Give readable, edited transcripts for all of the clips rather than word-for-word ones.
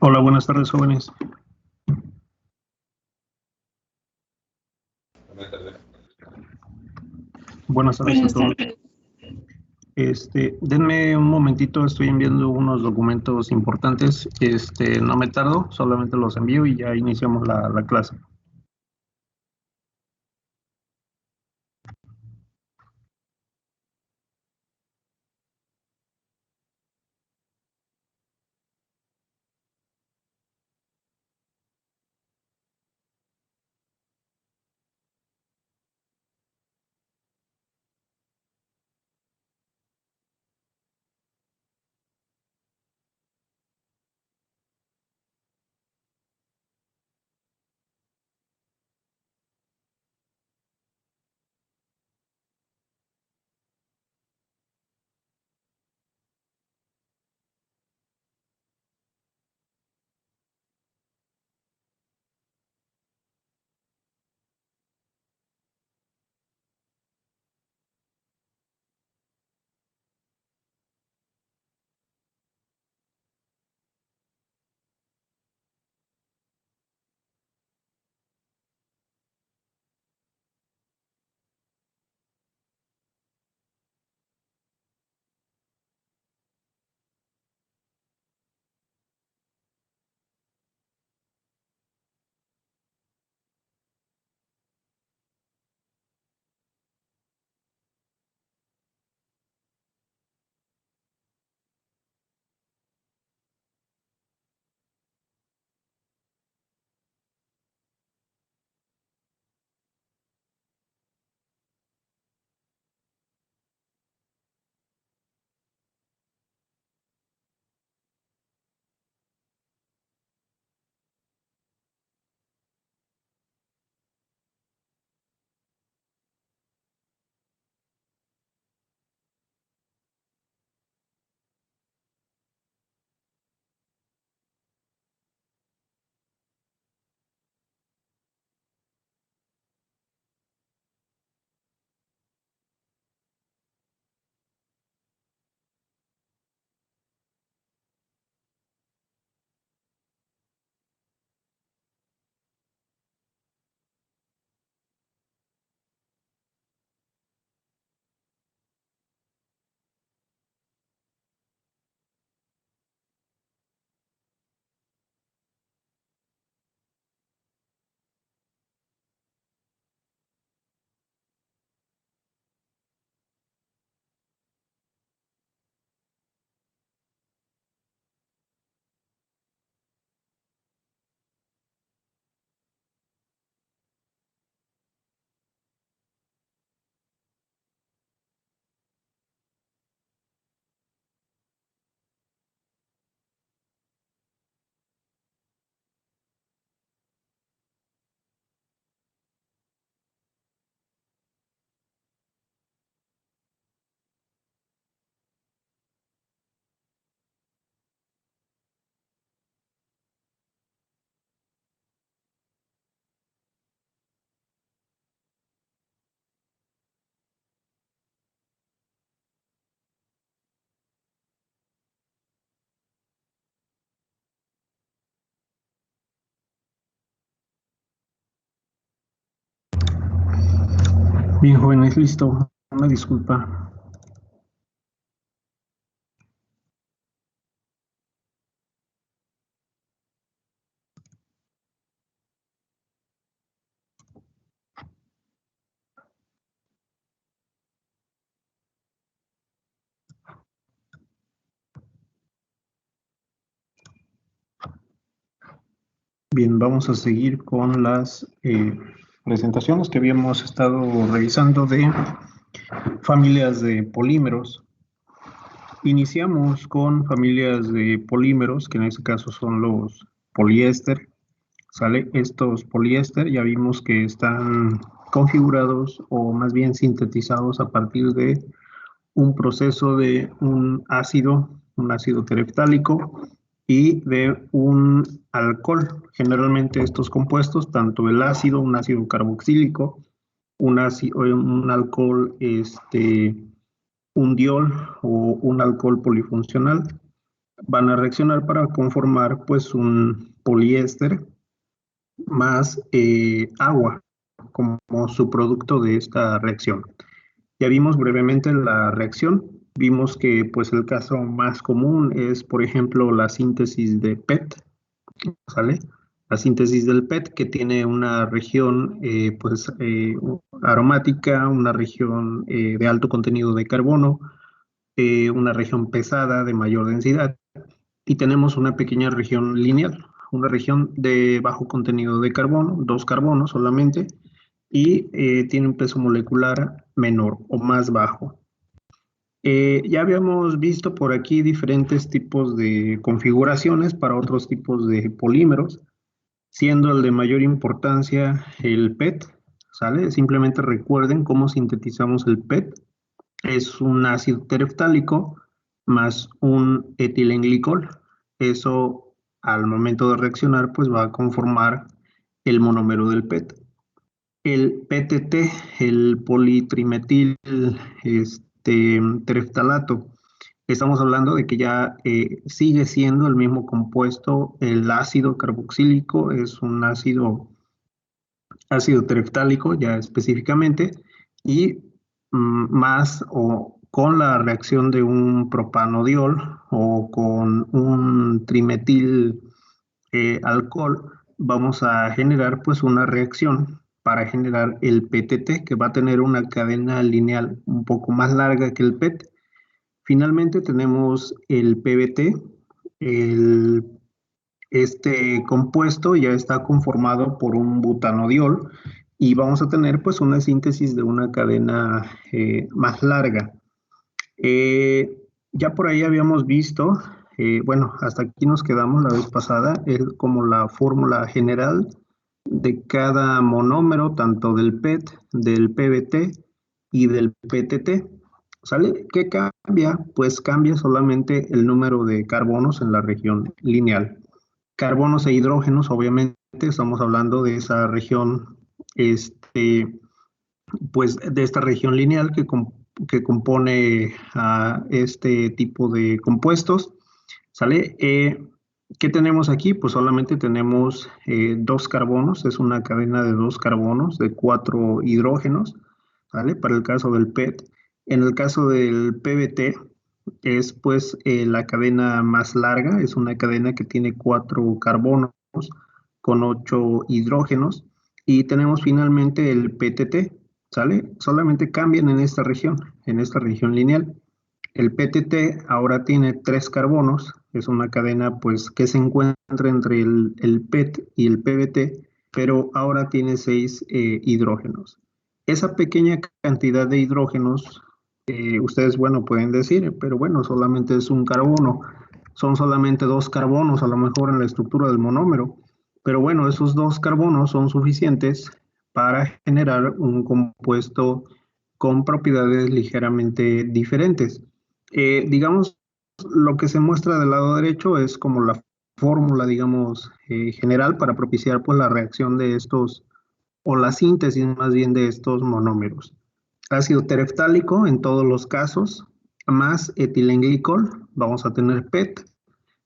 Hola, buenas tardes, jóvenes. Buenas tardes a todos. Denme un momentito, estoy enviando unos documentos importantes. No me tardo, solamente los envío y ya iniciamos la clase. Bien, jóvenes, listo. Una disculpa. Bien, vamos a seguir con las presentaciones que habíamos estado revisando de familias de polímeros. Iniciamos con familias de polímeros, que en este caso son los poliéster. ¿Sale? Estos poliéster ya vimos que están configurados o más bien sintetizados a partir de un proceso de un ácido tereftálico y de un alcohol. Generalmente estos compuestos, tanto el ácido, un ácido carboxílico, un alcohol, un diol o un alcohol polifuncional, van a reaccionar para conformar pues un poliéster más agua como subproducto de esta reacción. Ya vimos brevemente la reacción, vimos que pues el caso más común es, por ejemplo, la síntesis de PET, ¿sale? La síntesis del PET que tiene una región aromática, una región de alto contenido de carbono, una región pesada de mayor densidad y tenemos una pequeña región lineal, una región de bajo contenido de carbono, 2 carbonos solamente, y tiene un peso molecular menor o más bajo. Ya habíamos visto por aquí diferentes tipos de configuraciones para otros tipos de polímeros, siendo el de mayor importancia el PET, ¿sale? Simplemente recuerden cómo sintetizamos el PET. Es un ácido tereftálico más un etilenglicol. Eso al momento de reaccionar pues va a conformar el monómero del PET. El PTT, el politrimetil tereftalato, estamos hablando de que ya sigue siendo el mismo compuesto, el ácido carboxílico es un ácido tereftálico ya específicamente, y más o con la reacción de un propanodiol o con un trimetil alcohol, vamos a generar pues una reacción para generar el PTT, que va a tener una cadena lineal un poco más larga que el PET. Finalmente tenemos el PBT. Este compuesto ya está conformado por un butanodiol y vamos a tener pues una síntesis de una cadena más larga. Ya por ahí habíamos visto, bueno, hasta aquí nos quedamos la vez pasada, es como la fórmula general de cada monómero, tanto del PET, del PBT y del PTT. ¿Sale? ¿Qué cambia? Pues cambia solamente el número de carbonos en la región lineal. Carbonos e hidrógenos, obviamente, estamos hablando de esa región, pues de esta región lineal que compone a este tipo de compuestos, ¿sale? ¿Qué tenemos aquí? Pues solamente tenemos 2 carbonos, es una cadena de 2 carbonos, de 4 hidrógenos, ¿sale? Para el caso del PET. En el caso del PBT, es pues la cadena más larga, es una cadena que tiene 4 carbonos con 8 hidrógenos. Y tenemos finalmente el PTT, ¿sale? Solamente cambian en esta región lineal. El PTT ahora tiene 3 carbonos, es una cadena pues que se encuentra entre el PET y el PBT, pero ahora tiene 6 hidrógenos. Esa pequeña cantidad de hidrógenos, ustedes, bueno, pueden decir, pero bueno, solamente es un carbono, son solamente 2 carbonos a lo mejor en la estructura del monómero, pero bueno, esos 2 carbonos son suficientes para generar un compuesto con propiedades ligeramente diferentes. Digamos, lo que se muestra del lado derecho es como la fórmula, digamos, general para propiciar pues la reacción de estos, o la síntesis más bien de estos monómeros. Ácido tereftálico en todos los casos, más etilenglicol, vamos a tener PET,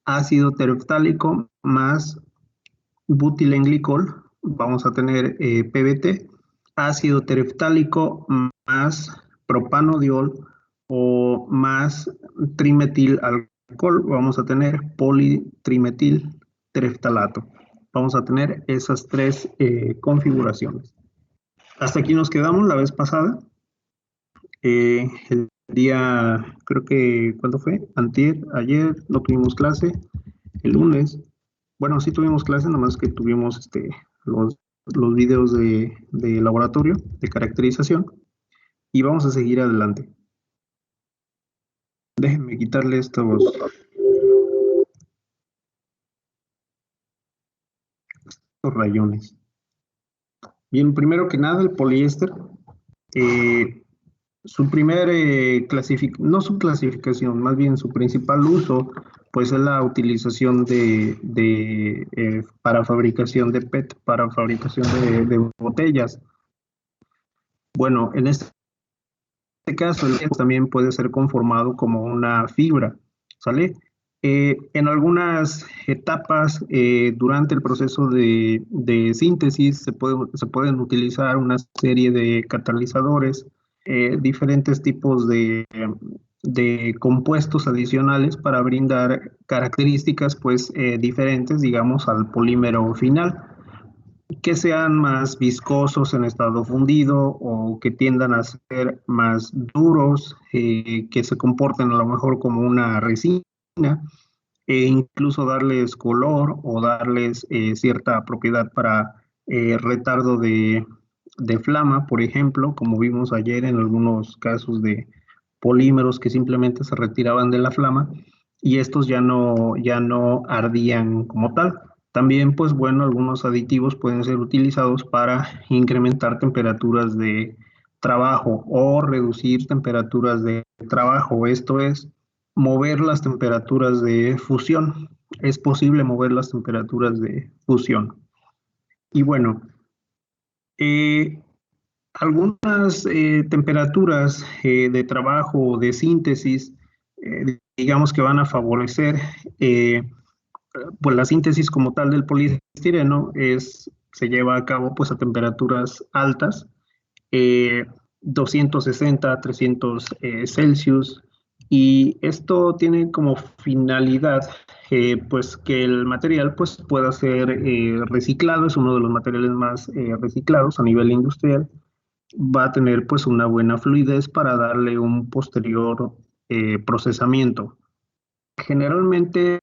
ácido tereftálico más butilenglicol, vamos a tener PBT, ácido tereftálico más propanodiol o más trimetil alcohol, vamos a tener politrimetil tereftalato. Vamos a tener esas 3 configuraciones. Hasta aquí nos quedamos la vez pasada. El día, creo que, ¿cuándo fue? Antier, ayer no tuvimos clase, el lunes. Bueno, sí tuvimos clase, nomás que tuvimos los videos de laboratorio, de caracterización, y vamos a seguir adelante. Déjenme quitarle estos rayones. Bien, primero que nada, el poliéster, su primer no su clasificación, más bien su principal uso, pues es la utilización para fabricación de PET, para fabricación de botellas. Bueno, en este caso, el PET también puede ser conformado como una fibra, ¿sale? En algunas etapas durante el proceso de síntesis se pueden utilizar una serie de catalizadores, diferentes tipos de compuestos adicionales para brindar características pues, diferentes, digamos, al polímero final, que sean más viscosos en estado fundido o que tiendan a ser más duros, que se comporten a lo mejor como una resina e incluso darles color o darles cierta propiedad para retardo de flama, por ejemplo, como vimos ayer en algunos casos de polímeros que simplemente se retiraban de la flama y estos ya no ardían como tal. También, pues bueno, algunos aditivos pueden ser utilizados para incrementar temperaturas de trabajo o reducir temperaturas de trabajo. Esto es mover las temperaturas de fusión. Es posible mover las temperaturas de fusión. Y bueno, eh, algunas temperaturas de trabajo o de síntesis, digamos que van a favorecer, pues la síntesis como tal del poliestireno se lleva a cabo pues a temperaturas altas, eh, 260, 300 Celsius, y esto tiene como finalidad pues que el material pues pueda ser reciclado, es uno de los materiales más reciclados a nivel industrial, va a tener pues una buena fluidez para darle un posterior procesamiento. Generalmente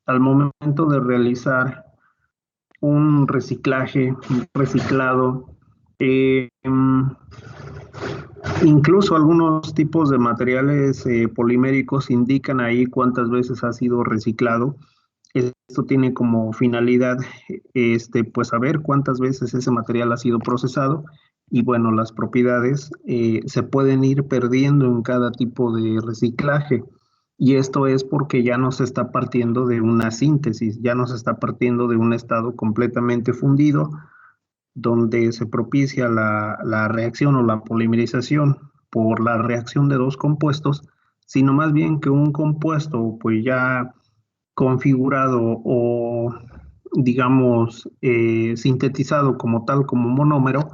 al momento de realizar un reciclaje, un reciclado, incluso algunos tipos de materiales poliméricos indican ahí cuántas veces ha sido reciclado. Esto tiene como finalidad, pues saber cuántas veces ese material ha sido procesado y bueno, las propiedades se pueden ir perdiendo en cada tipo de reciclaje. Y esto es porque ya no se está partiendo de una síntesis, ya no se está partiendo de un estado completamente fundido, donde se propicia la reacción o la polimerización por la reacción de dos compuestos, sino más bien que un compuesto pues ya configurado o digamos sintetizado como tal como monómero,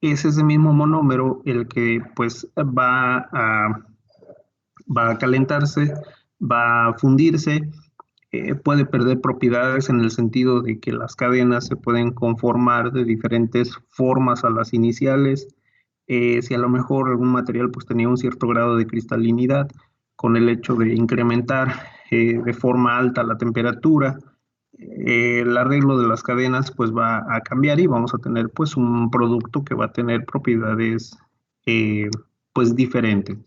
es ese mismo monómero el que pues va a calentarse, va a fundirse, puede perder propiedades en el sentido de que las cadenas se pueden conformar de diferentes formas a las iniciales. Si a lo mejor algún material pues tenía un cierto grado de cristalinidad, con el hecho de incrementar de forma alta la temperatura, el arreglo de las cadenas pues va a cambiar y vamos a tener pues un producto que va a tener propiedades eh, pues diferentes.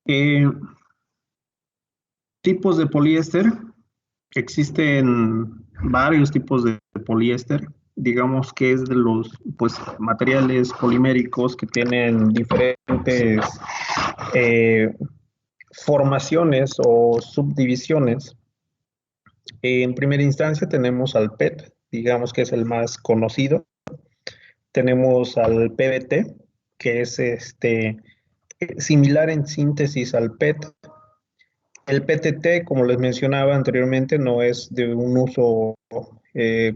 Eh, Tipos de poliéster. Existen varios tipos de poliéster. Digamos que es de los pues, materiales poliméricos que tienen diferentes eh, formaciones o subdivisiones. En primera instancia tenemos al PET, digamos que es el más conocido. Tenemos al PBT, que es similar en síntesis al PET. El PTT, como les mencionaba anteriormente, no es de un uso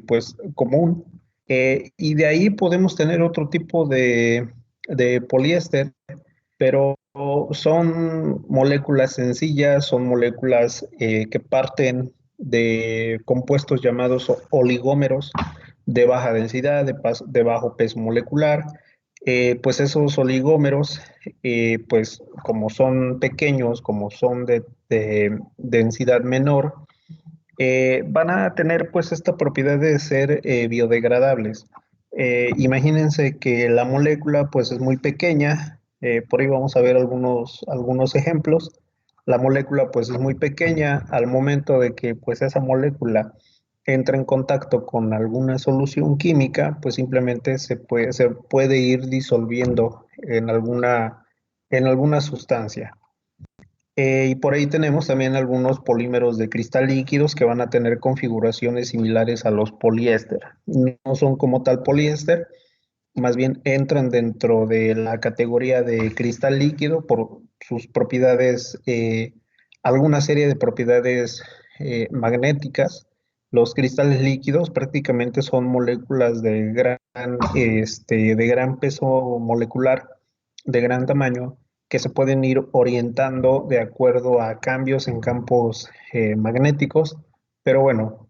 pues común. Y de ahí podemos tener otro tipo de poliéster, pero son moléculas sencillas, son moléculas que parten de compuestos llamados oligómeros de baja densidad, de bajo peso molecular. Pues esos oligómeros, pues como son pequeños, como son de densidad menor, van a tener pues esta propiedad de ser biodegradables. Imagínense que la molécula pues es muy pequeña, por ahí vamos a ver algunos ejemplos. La molécula pues es muy pequeña, al momento de que pues esa molécula entra en contacto con alguna solución química, pues simplemente se puede ir disolviendo en alguna sustancia. Y por ahí tenemos también algunos polímeros de cristal líquidos que van a tener configuraciones similares a los poliéster. No son como tal poliéster, más bien entran dentro de la categoría de cristal líquido por sus propiedades alguna serie de propiedades magnéticas. Los cristales líquidos prácticamente son moléculas de gran peso molecular, de gran tamaño, que se pueden ir orientando de acuerdo a cambios en campos magnéticos, pero bueno,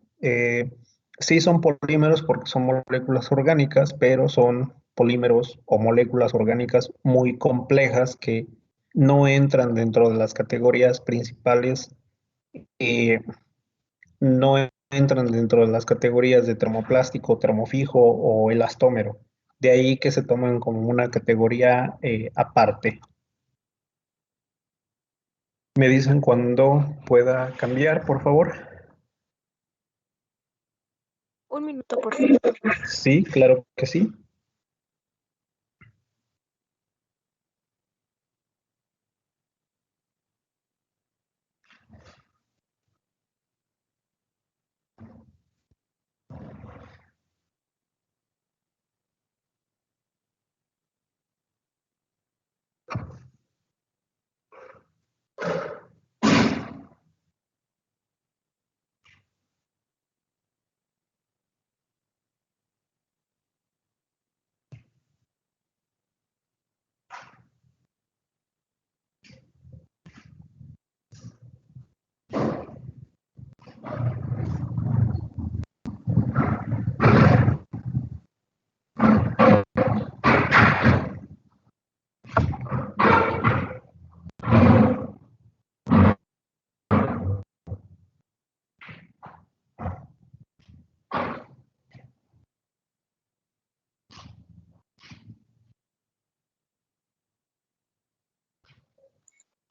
sí son polímeros porque son moléculas orgánicas, pero son polímeros o moléculas orgánicas muy complejas que no entran dentro de las categorías principales, eh, no entran dentro de las categorías de termoplástico, termofijo o elastómero. De ahí que se toman como una categoría aparte. Me dicen cuando pueda cambiar, por favor. Un minuto, por favor. Sí, claro que sí.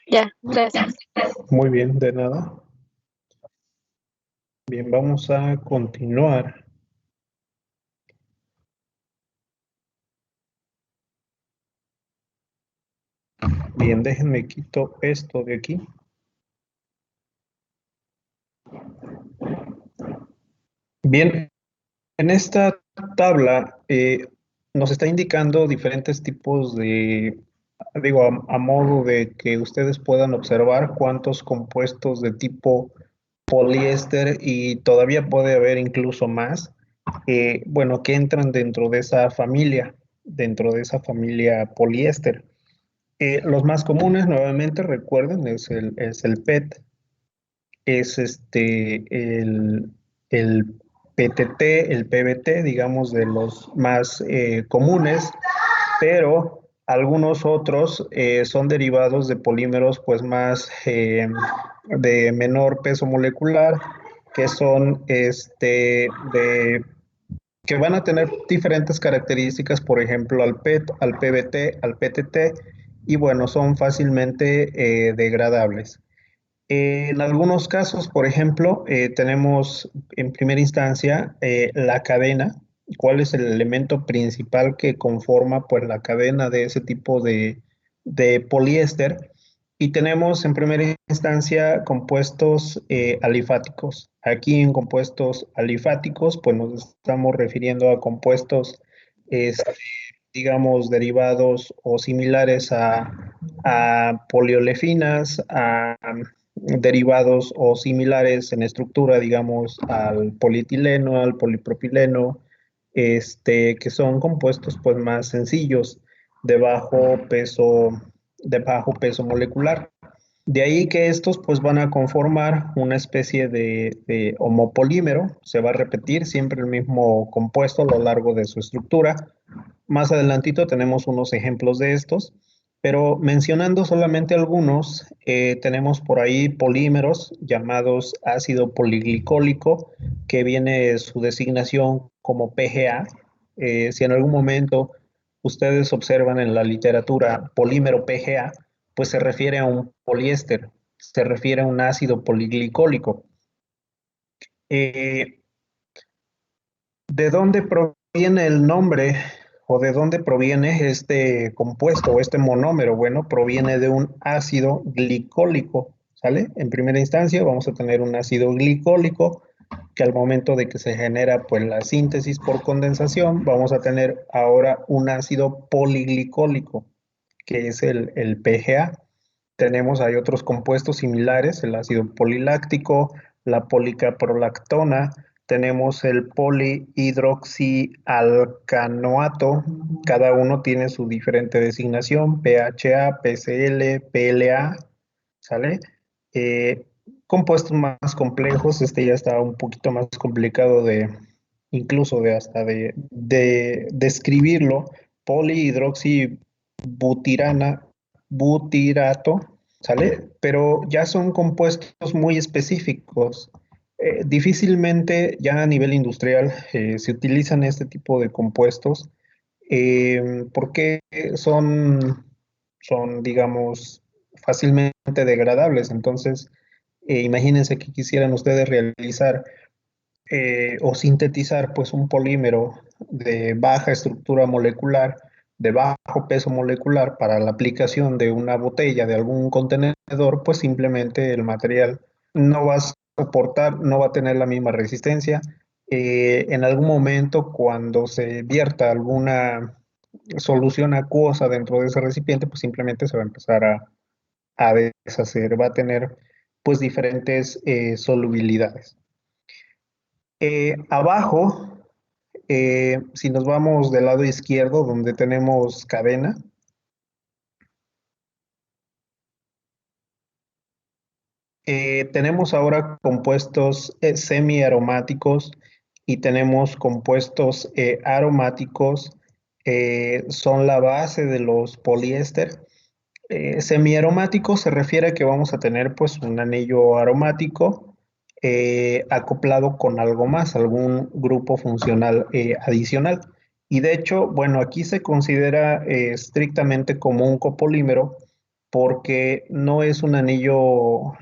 Ya, gracias. Muy bien, de nada. Bien, vamos a continuar. Bien, déjenme quito esto de aquí. Bien, en esta tabla nos está indicando diferentes tipos de, digo, a modo de que ustedes puedan observar cuántos compuestos de tipo poliéster y todavía puede haber incluso más, bueno, que entran dentro de esa familia poliéster. Los más comunes, nuevamente, recuerden, es el PET, es el PTT, el PBT, digamos, de los más comunes, pero algunos otros son derivados de polímeros pues más de menor peso molecular, que son que van a tener diferentes características, por ejemplo, al PET, al PBT, al PTT, y bueno, son fácilmente degradables. En algunos casos, por ejemplo, tenemos en primera instancia la cadena. ¿Cuál es el elemento principal que conforma pues, la cadena de ese tipo de poliéster? Y tenemos en primera instancia compuestos alifáticos. Aquí en compuestos alifáticos, pues nos estamos refiriendo a compuestos, este, digamos, derivados o similares a poliolefinas, a derivados o similares en estructura, digamos, al polietileno, al polipropileno, que son compuestos pues más sencillos, de bajo peso, de bajo peso molecular. De ahí que estos pues van a conformar una especie de homopolímero, se va a repetir siempre el mismo compuesto a lo largo de su estructura. Más adelantito tenemos unos ejemplos de estos, pero mencionando solamente algunos, tenemos por ahí polímeros llamados ácido poliglicólico, que viene su designación como PGA. Si en algún momento ustedes observan en la literatura polímero PGA, pues se refiere a un poliéster, se refiere a un ácido poliglicólico. Eh, ¿De dónde proviene el nombre o de dónde proviene este compuesto o este monómero? Bueno, proviene de un ácido glicólico, ¿sale? En primera instancia vamos a tener un ácido glicólico que al momento de que se genera pues la síntesis por condensación, vamos a tener ahora un ácido poliglicólico, que es el PGA. hay otros compuestos similares, el ácido poliláctico, la policaprolactona, tenemos el polihidroxialcanoato, cada uno tiene su diferente designación, PHA, PCl, PLA, ¿sale? Eh, Compuestos más complejos, este ya está un poquito más complicado incluso de describirlo, polihidroxibutirana, butirato, ¿sale? Pero ya son compuestos muy específicos. Difícilmente ya a nivel industrial se utilizan este tipo de compuestos porque digamos, fácilmente degradables. Entonces, imagínense que quisieran ustedes realizar o sintetizar pues un polímero de baja estructura molecular, de bajo peso molecular para la aplicación de una botella, de algún contenedor, pues simplemente el material no va a soportar, no va a tener la misma resistencia. En algún momento, cuando se vierta alguna solución acuosa dentro de ese recipiente, pues simplemente se va a empezar a deshacer, va a tener pues diferentes solubilidades. Abajo, si nos vamos del lado izquierdo, donde tenemos cadena, tenemos ahora compuestos semiaromáticos y tenemos compuestos aromáticos, son la base de los poliéster. Semiaromático se refiere a que vamos a tener pues un anillo aromático acoplado con algo más, algún grupo funcional adicional. Y de hecho, bueno, aquí se considera estrictamente como un copolímero porque no es un anillo,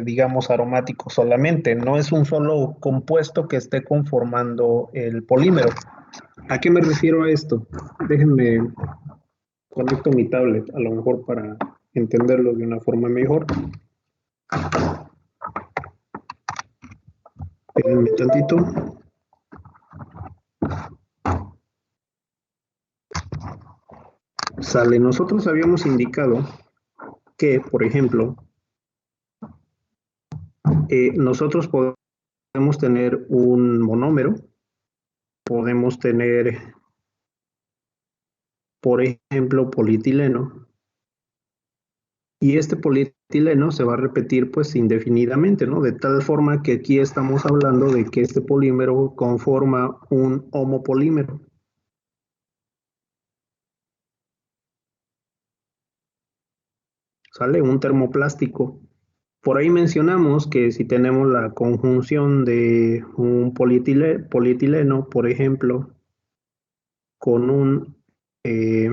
digamos, aromático solamente, no es un solo compuesto que esté conformando el polímero. ¿A qué me refiero a esto? Déjenme conecto mi tablet, a lo mejor para entenderlo de una forma mejor. Espérenme tantito. Sale, nosotros habíamos indicado que, por ejemplo, nosotros podemos tener un monómero, podemos tener, por ejemplo, polietileno, y este polietileno se va a repetir pues indefinidamente, ¿no? De tal forma que aquí estamos hablando de que este polímero conforma un homopolímero. ¿Sale? Un termoplástico. Por ahí mencionamos que si tenemos la conjunción de un polietileno, por ejemplo, con eh,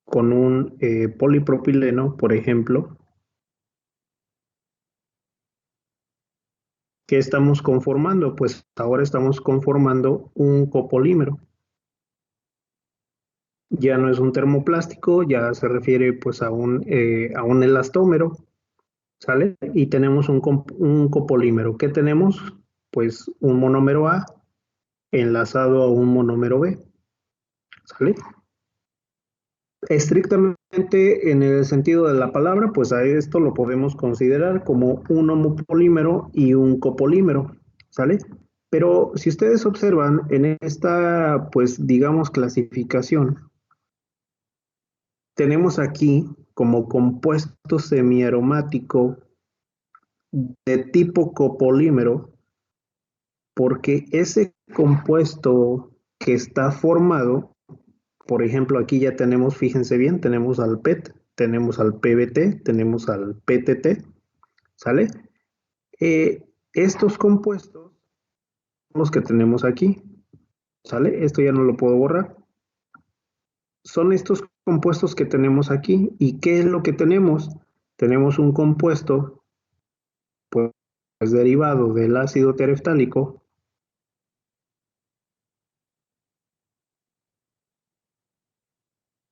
un polipropileno, por ejemplo, ¿qué estamos conformando? Pues ahora estamos conformando un copolímero. Ya no es un termoplástico, ya se refiere pues a un elastómero, ¿sale? Y tenemos un copolímero. ¿Qué tenemos? Pues un monómero A enlazado a un monómero B, ¿sale? Estrictamente en el sentido de la palabra, pues a esto lo podemos considerar como un homopolímero y un copolímero, ¿sale? Pero si ustedes observan en esta, pues digamos, clasificación, tenemos aquí como compuesto semiaromático de tipo copolímero, porque ese compuesto que está formado, por ejemplo, aquí ya tenemos, fíjense bien, tenemos al PET, tenemos al PBT, tenemos al PTT, ¿sale? Estos compuestos son los que tenemos aquí, ¿sale? Esto ya no lo puedo borrar. Son estos compuestos que tenemos aquí. ¿Y qué es lo que tenemos? Tenemos un compuesto, pues, derivado del ácido tereftálico,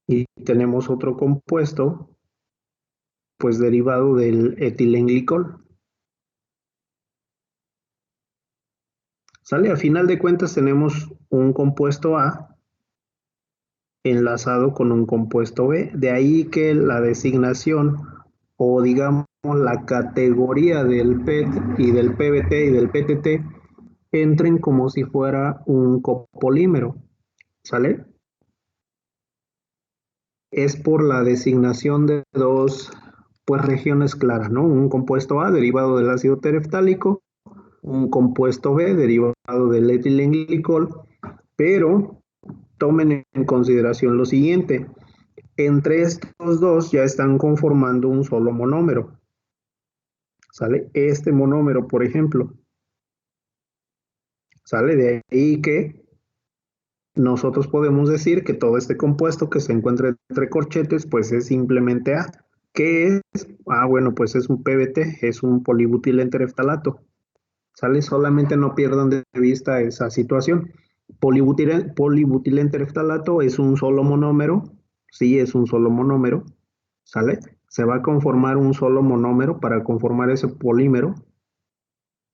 y tenemos otro compuesto, pues derivado del etilenglicol. ¿Sale? A final de cuentas tenemos un compuesto A enlazado con un compuesto B. De ahí que la designación o digamos la categoría del PET y del PBT y del PTT entren como si fuera un copolímero, ¿sale? Es por la designación de dos pues regiones claras, ¿no? Un compuesto A derivado del ácido tereftálico, un compuesto B derivado del etilenglicol, pero tomen en consideración lo siguiente, entre estos dos ya están conformando un solo monómero, ¿sale? Este monómero, por ejemplo, ¿sale? De ahí que nosotros podemos decir que todo este compuesto que se encuentra entre corchetes, pues es simplemente A. ¿Qué es? Ah, bueno, pues es un PBT, es un polibutilentereftalato. ¿Sale? Solamente no pierdan de vista esa situación. Polibutilentereftalato es un solo monómero, sí, es un solo monómero, ¿sale? Se va a conformar un solo monómero para conformar ese polímero,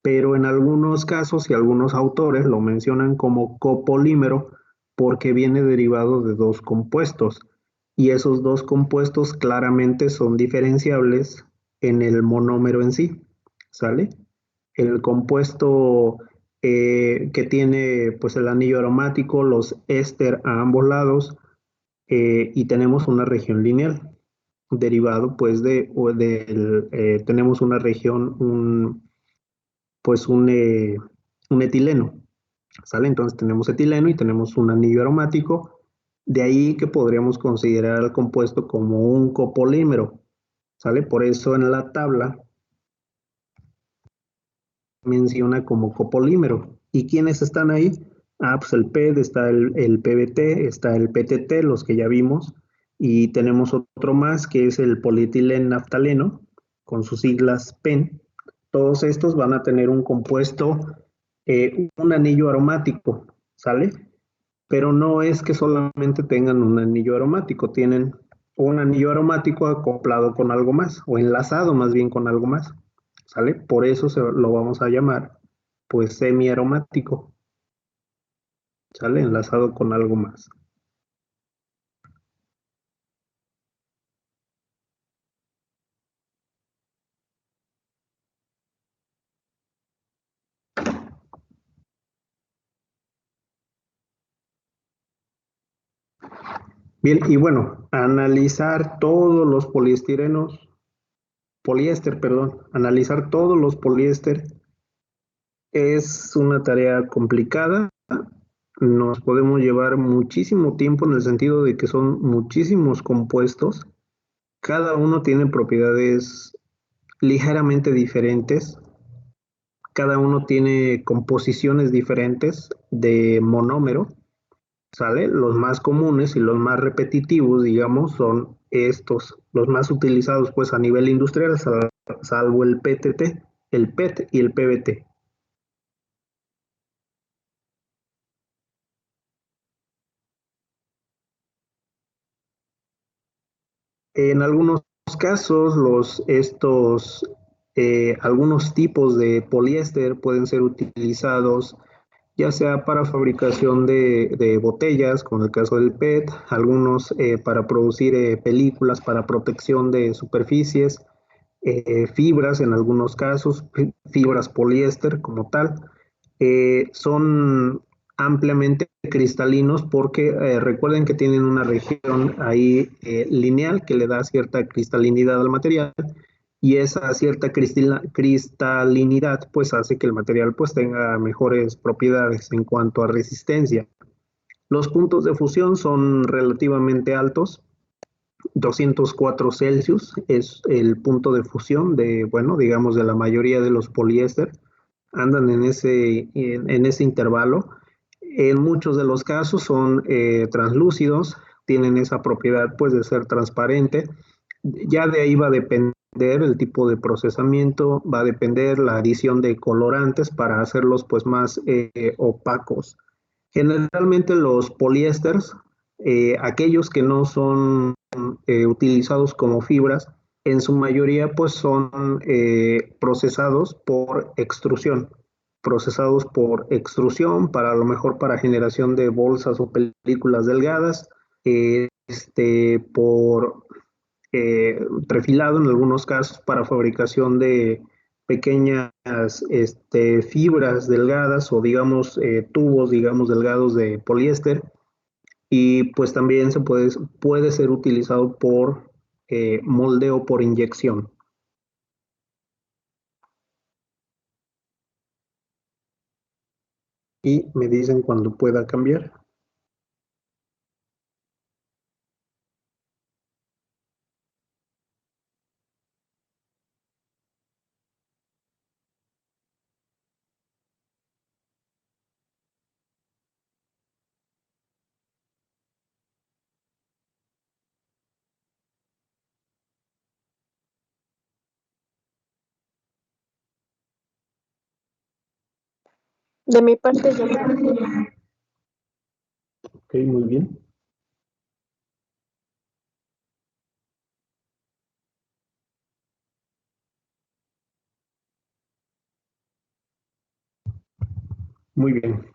pero en algunos casos y algunos autores lo mencionan como copolímero porque viene derivado de dos compuestos y esos dos compuestos claramente son diferenciables en el monómero en sí, ¿sale? El compuesto que tiene pues el anillo aromático, los éster a ambos lados y tenemos una región lineal derivado pues tenemos una región, pues un etileno, ¿sale? Entonces tenemos etileno y tenemos un anillo aromático, de ahí que podríamos considerar al compuesto como un copolímero, ¿sale? Por eso en la tabla menciona como copolímero. ¿Y quiénes están ahí? Ah, pues el PET, está el PBT, está el PTT, los que ya vimos, y tenemos otro más que es el polietileno-naftaleno, con sus siglas PEN. Todos estos van a tener un compuesto, un anillo aromático, ¿sale? Pero no es que solamente tengan un anillo aromático, tienen un anillo aromático acoplado con algo más, o enlazado más bien con algo más, ¿sale? Por eso lo vamos a llamar, pues, semiaromático, ¿sale? Enlazado con algo más. Bien, y bueno, analizar todos los poliéster, perdón, analizar todos los poliéster es una tarea complicada. Nos podemos llevar muchísimo tiempo en el sentido de que son muchísimos compuestos. Cada uno tiene propiedades ligeramente diferentes. Cada uno tiene composiciones diferentes de monómero, ¿sale? Los más comunes y los más repetitivos, digamos, son estos, los más utilizados pues a nivel industrial, salvo el PTT, el PET y el PBT. En algunos casos, algunos tipos de poliéster pueden ser utilizados ya sea para fabricación de botellas, como el caso del PET, algunos para producir películas, para protección de superficies, fibras en algunos casos, fibras poliéster como tal, son ampliamente cristalinos porque recuerden que tienen una región ahí lineal que le da cierta cristalinidad al material y esa cierta cristalinidad pues hace que el material pues tenga mejores propiedades en cuanto a resistencia. Los puntos de fusión son relativamente altos, 204 Celsius es el punto de fusión de, bueno, digamos de la mayoría de los poliéster, andan en ese intervalo. En muchos de los casos son translúcidos, tienen esa propiedad pues de ser transparente. Ya de ahí va a depender el tipo de procesamiento, va a depender la adición de colorantes para hacerlos pues más opacos. Generalmente los poliésteres, aquellos que no son utilizados como fibras, en su mayoría pues son procesados por extrusión para a lo mejor para generación de bolsas o películas delgadas. por trefilado en algunos casos para fabricación de pequeñas fibras delgadas o digamos tubos digamos delgados de poliéster y pues también puede ser utilizado por moldeo por inyección. Y me dicen cuando pueda cambiar. De mi parte ya, profe. Ok, muy bien. Muy bien.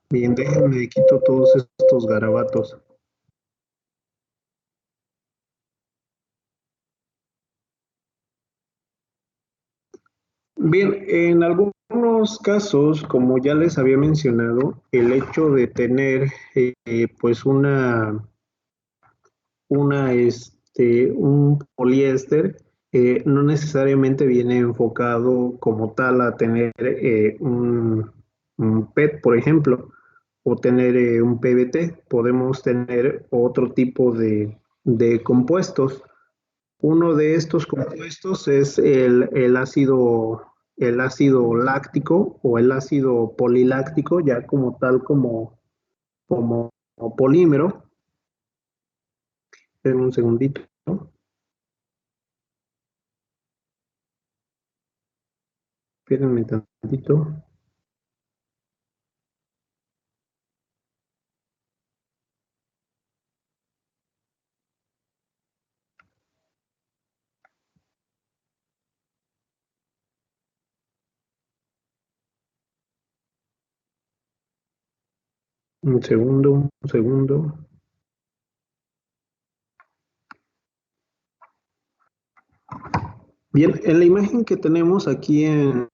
Bien, déjenme quito todos estos garabatos. Bien, en algunos casos, como ya les había mencionado, el hecho de tener pues un poliéster no necesariamente viene enfocado como tal a tener un PET, por ejemplo, o tener un PBT. Podemos tener otro tipo de compuestos. Uno de estos compuestos es el ácido láctico o el ácido poliláctico, ya como tal como polímero. Esperen un segundito. Espérenme tantito. Un segundo, un segundo. Bien, en la imagen que tenemos aquí en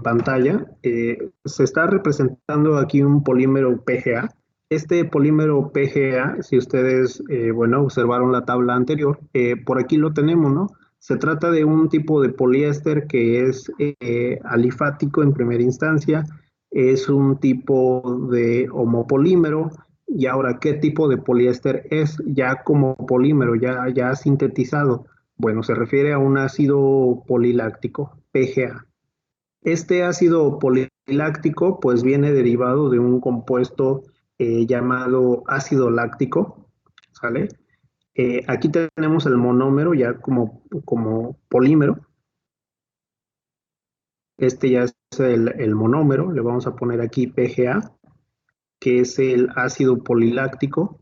pantalla, se está representando aquí un polímero PGA. Este polímero PGA, si ustedes, bueno, observaron la tabla anterior, por aquí lo tenemos, ¿no? Se trata de un tipo de poliéster que es alifático en primera instancia, es un tipo de homopolímero. Y ahora, ¿qué tipo de poliéster es? Ya como polímero, ya sintetizado. Bueno, se refiere a un ácido poliláctico, PGA. Este ácido poliláctico pues viene derivado de un compuesto llamado ácido láctico, ¿sale? Aquí tenemos el monómero ya como polímero. Este ya es el monómero, le vamos a poner aquí PGA, que es el ácido poliláctico.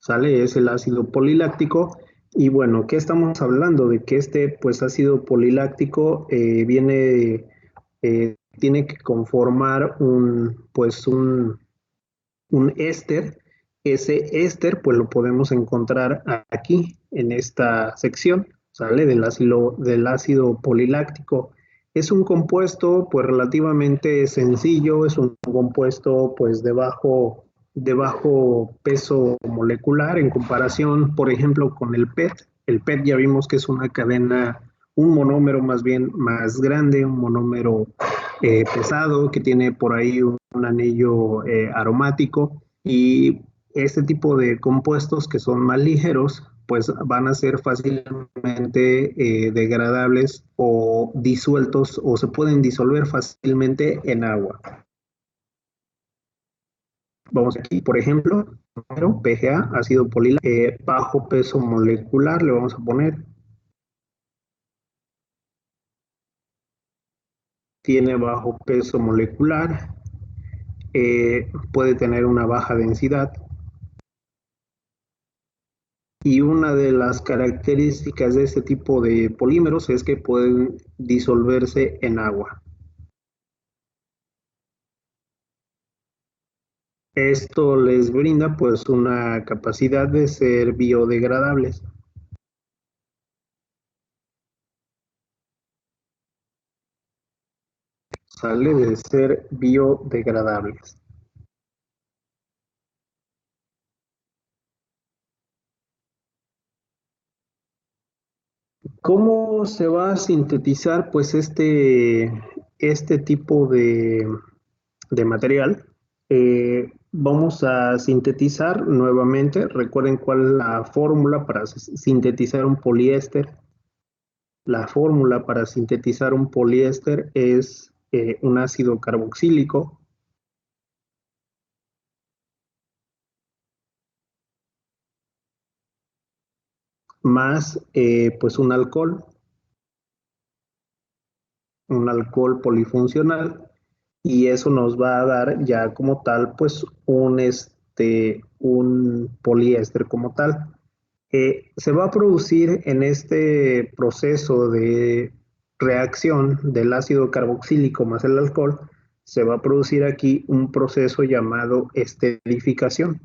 ¿Sale? Es el ácido poliláctico. Y bueno, ¿qué estamos hablando? De que este pues ácido poliláctico tiene que conformar un éster. Ese éster pues lo podemos encontrar aquí en esta sección, ¿sale? Del ácido poliláctico. Es un compuesto pues relativamente sencillo, es un compuesto pues de bajo peso molecular en comparación, por ejemplo, con el PET. El PET ya vimos que es una cadena, un monómero más bien más grande, un monómero pesado que tiene por ahí un anillo aromático y este tipo de compuestos que son más ligeros pues van a ser fácilmente degradables o disueltos o se pueden disolver fácilmente en agua. Vamos aquí, por ejemplo, PGA, ácido poliláctico, bajo peso molecular, le vamos a poner. Tiene bajo peso molecular, puede tener una baja densidad. Y una de las características de este tipo de polímeros es que pueden disolverse en agua. Esto les brinda pues una capacidad de ser biodegradables. Sale de ser biodegradables. ¿Cómo se va a sintetizar pues este tipo de material? Vamos a sintetizar nuevamente. Recuerden cuál es la fórmula para sintetizar un poliéster. La fórmula para sintetizar un poliéster es un ácido carboxílico más pues un alcohol polifuncional, y eso nos va a dar ya como tal pues un poliéster como tal. Se va a producir en este proceso de reacción del ácido carboxílico más el alcohol, se va a producir aquí un proceso llamado esterificación.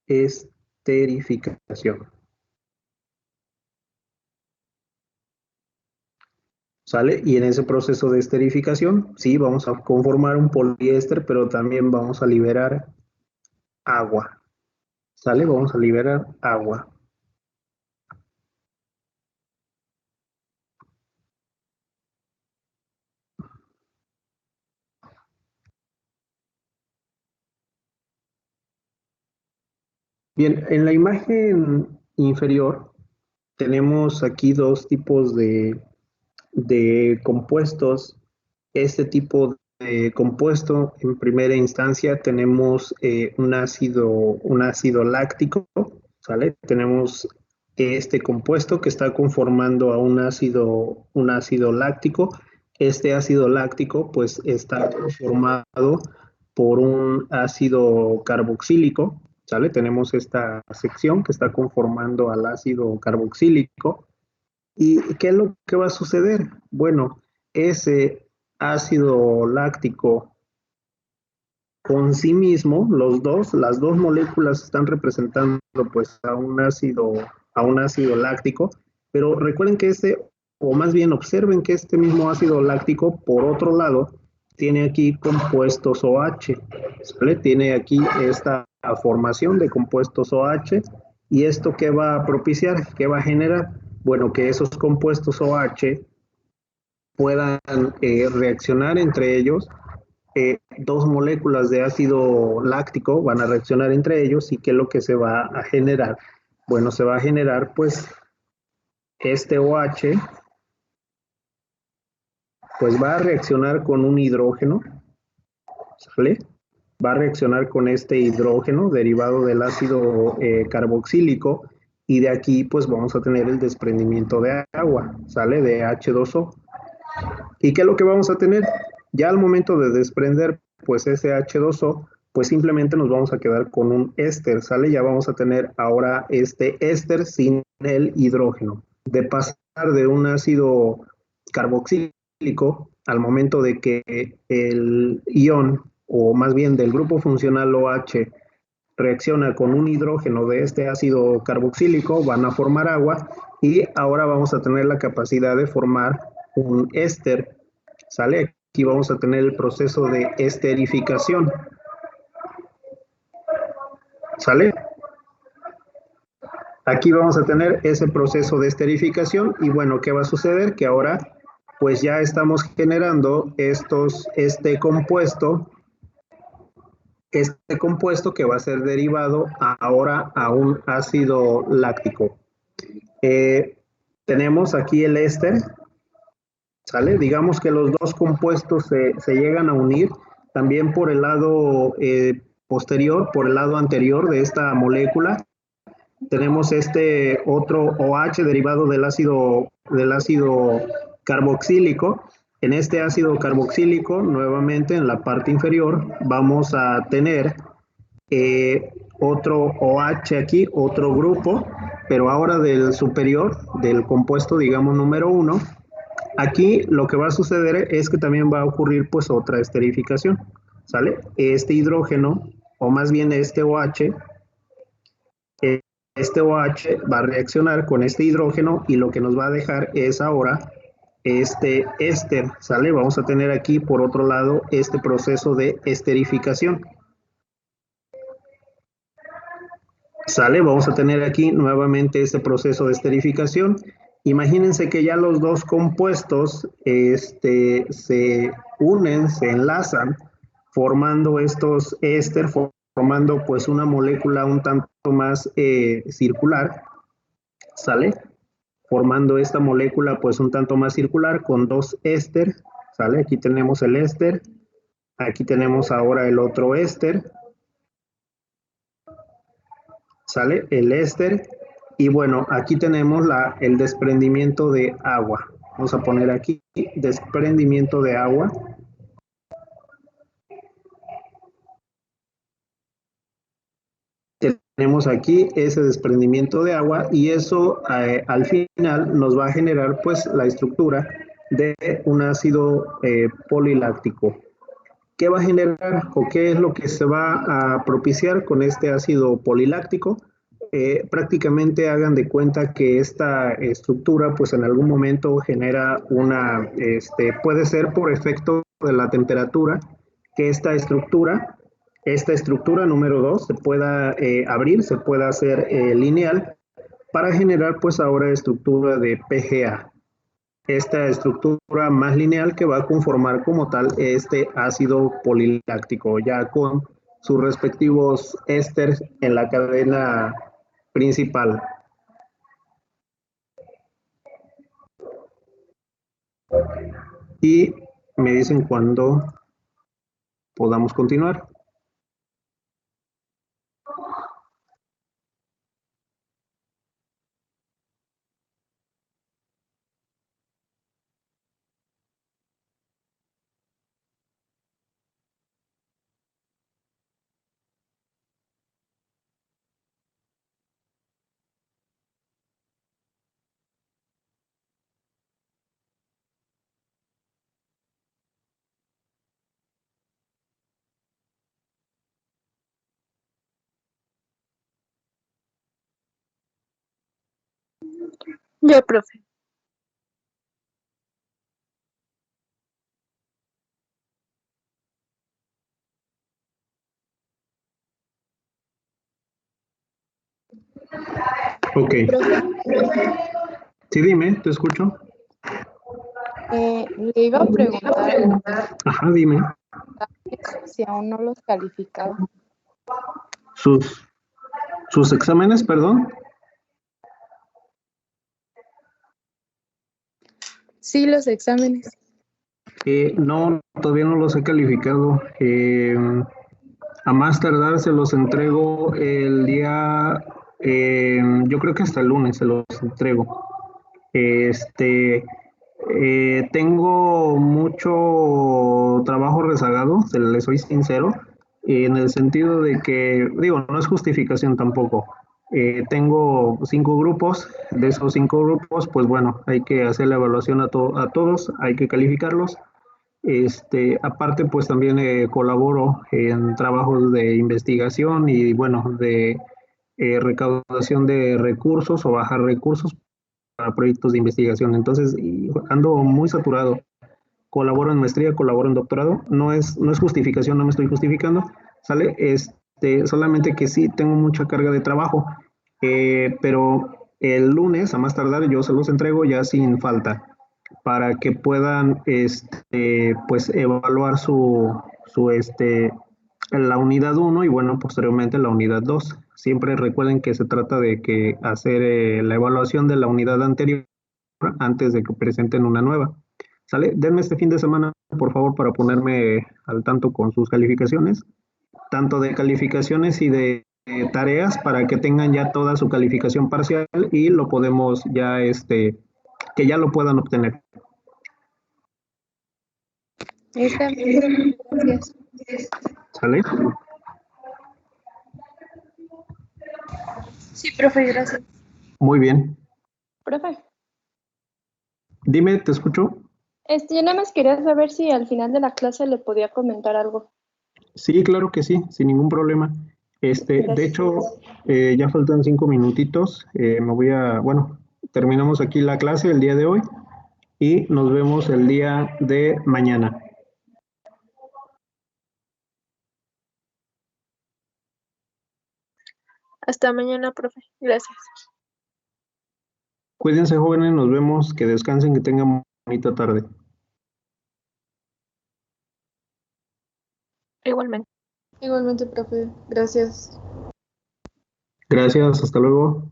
Esterificación. ¿Sale? Y en ese proceso de esterificación, sí, vamos a conformar un poliéster, pero también vamos a liberar agua. ¿Sale? Vamos a liberar agua. Bien, en la imagen inferior tenemos aquí dos tipos de compuestos. Este tipo de compuesto, en primera instancia, tenemos un ácido láctico, ¿sale? Tenemos este compuesto que está conformando a un ácido láctico. Este ácido láctico, pues, está conformado por un ácido carboxílico, ¿sale? Tenemos esta sección que está conformando al ácido carboxílico. ¿Y qué es lo que va a suceder? Bueno, ese ácido láctico con sí mismo, las dos moléculas están representando pues a un ácido láctico, pero recuerden que o más bien observen que este mismo ácido láctico, por otro lado, tiene aquí compuestos OH, ¿sale? Tiene aquí esta formación de compuestos OH, y esto ¿qué va a propiciar? ¿Qué va a generar? Bueno, que esos compuestos OH puedan reaccionar entre ellos. Dos moléculas de ácido láctico van a reaccionar entre ellos, y ¿qué es lo que se va a generar? Bueno, se va a generar pues este OH, pues va a reaccionar con un hidrógeno, ¿sale? Va a reaccionar con este hidrógeno derivado del ácido carboxílico, y de aquí pues vamos a tener el desprendimiento de agua, ¿sale? De H2O. ¿Y qué es lo que vamos a tener? Ya al momento de desprender pues ese H2O, pues simplemente nos vamos a quedar con un éster, ¿sale? Ya vamos a tener ahora este éster sin el hidrógeno. De pasar de un ácido carboxílico, al momento de que el ion, o más bien del grupo funcional OH, reacciona con un hidrógeno de este ácido carboxílico, van a formar agua, y ahora vamos a tener la capacidad de formar un éster, ¿sale? Aquí vamos a tener el proceso de esterificación, ¿sale? Aquí vamos a tener ese proceso de esterificación, y bueno, ¿qué va a suceder? Que ahora pues ya estamos generando este compuesto que va a ser derivado ahora a un ácido láctico. Tenemos aquí el éster, ¿sale? Digamos que los dos compuestos se llegan a unir también por el lado posterior, por el lado anterior de esta molécula. Tenemos este otro OH derivado del ácido carboxílico, En este ácido carboxílico, nuevamente en la parte inferior, vamos a tener otro OH aquí, otro grupo, pero ahora del superior, del compuesto, digamos, número 1. Aquí lo que va a suceder es que también va a ocurrir pues otra esterificación, ¿sale? Este hidrógeno, o más bien este OH va a reaccionar con este hidrógeno y lo que nos va a dejar es ahora este éster, ¿sale? Vamos a tener aquí por otro lado este proceso de esterificación. ¿Sale? Vamos a tener aquí nuevamente este proceso de esterificación. Imagínense que ya los dos compuestos se unen, se enlazan, formando estos éster, formando pues una molécula un tanto más circular, ¿sale? Formando esta molécula pues un tanto más circular con dos éster, ¿sale? Aquí tenemos el éster, aquí tenemos ahora el otro éster, ¿sale? El éster. Y bueno, aquí tenemos el desprendimiento de agua. Vamos a poner aquí desprendimiento de agua. Tenemos aquí ese desprendimiento de agua y eso al final nos va a generar pues la estructura de un ácido poliláctico. ¿Qué va a generar o qué es lo que se va a propiciar con este ácido poliláctico? Prácticamente hagan de cuenta que esta estructura pues en algún momento genera puede ser por efecto de la temperatura, que esta estructura número 2 se pueda abrir, se pueda hacer lineal para generar pues ahora estructura de PGA. Esta estructura más lineal que va a conformar como tal este ácido poliláctico, ya con sus respectivos ésteres en la cadena principal. Y me dicen cuándo podamos continuar. Ya, profe. Ok. Profe, Sí, dime, te escucho. le iba a preguntar Ajá, dime. si aún no los calificaba. Sus exámenes, perdón. Sí, los exámenes. No, todavía no los he calificado. A más tardar se los entrego el día, yo creo que hasta el lunes se los entrego. Tengo mucho trabajo rezagado, les soy sincero, en el sentido de que, digo, no es justificación tampoco. Tengo 5 grupos, de esos 5 grupos, pues bueno, hay que hacer la evaluación a todos, hay que calificarlos. Aparte, pues también colaboro en trabajos de investigación y bueno, de recaudación de recursos o bajar recursos para proyectos de investigación. Entonces, ando muy saturado. Colaboro en maestría, colaboro en doctorado. No es justificación, no me estoy justificando, ¿sale? Solamente que sí tengo mucha carga de trabajo, pero el lunes, a más tardar, yo se los entrego ya sin falta para que puedan pues evaluar la unidad 1 y bueno, posteriormente la unidad 2. Siempre recuerden que se trata de que hacer la evaluación de la unidad anterior antes de que presenten una nueva. ¿Sale? Denme este fin de semana, por favor, para ponerme al tanto con sus calificaciones, tanto de calificaciones y de tareas, para que tengan ya toda su calificación parcial y lo podemos ya, que ya lo puedan obtener. Está bien, gracias. ¿Sale? Sí, profe, gracias. Muy bien. Profe, Dime, ¿te escucho? yo nada más quería saber si al final de la clase le podía comentar algo. Sí, claro que sí, sin ningún problema. De Gracias. hecho, ya faltan 5 minutitos. Bueno, terminamos aquí la clase el día de hoy y nos vemos el día de mañana. Hasta mañana, profe. Gracias. Cuídense, jóvenes, nos vemos, que descansen, que tengan bonita tarde. Igualmente. Igualmente, profe. Gracias. Gracias, hasta luego.